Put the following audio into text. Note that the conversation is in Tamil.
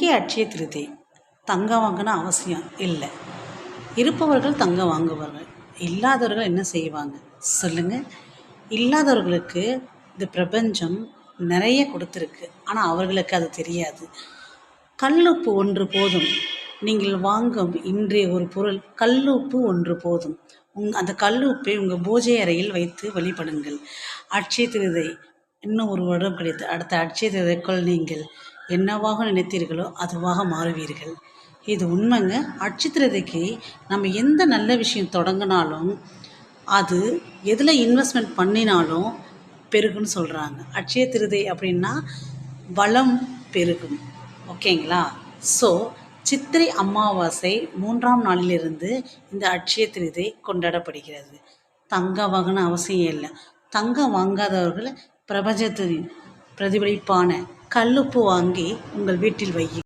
இன்றைக்கி அட்சய திருதி. தங்கம் வாங்கணும் அவசியம் இல்லை. இருப்பவர்கள் தங்கம் வாங்குவார்கள். இல்லாதவர்கள் என்ன செய்வாங்க சொல்லுங்கள்? இல்லாதவர்களுக்கு இந்த பிரபஞ்சம் நிறைய கொடுத்துருக்கு. ஆனால் அவர்களுக்கு அது தெரியாது. கல்லுப்பு ஒன்று போதும். நீங்கள் வாங்கும் இன்றைய ஒரு பொருள் கல்லுப்பு ஒன்று போதும். அந்த கல்லுப்பை உங்கள் பூஜை அறையில் வைத்து வழிபடுங்கள். அட்சய திருதி இன்னும் ஒரு வருடம் கிடைத்து அடுத்த அட்சய திருதிக்குள் நீங்கள் என்னவாக நினைத்தீர்களோ அதுவாக மாறுவீர்கள். இது உண்மைங்க. அட்சய திருதிக்கு நம்ம எந்த நல்ல விஷயம் தொடங்கினாலும் அது எதில் இன்வெஸ்ட்மெண்ட் பண்ணினாலும் பெருகுன்னு சொல்கிறாங்க. அட்சய திருதி அப்படின்னா வளம் பெருகும். ஓகேங்களா? ஸோ சித்திரை அமாவாசை 3ஆம் நாளிலிருந்து இந்த அட்சய திருதி கொண்டாடப்படுகிறது. தங்கம் வாங்கணும் அவசியம் இல்லை. தங்கம் வாங்காதவர்கள் பிரபஞ்சத்தின் பிரதிபலிப்பான கல்லுப்பு வாங்கி உங்கள் வீட்டில் வையுங்கள்.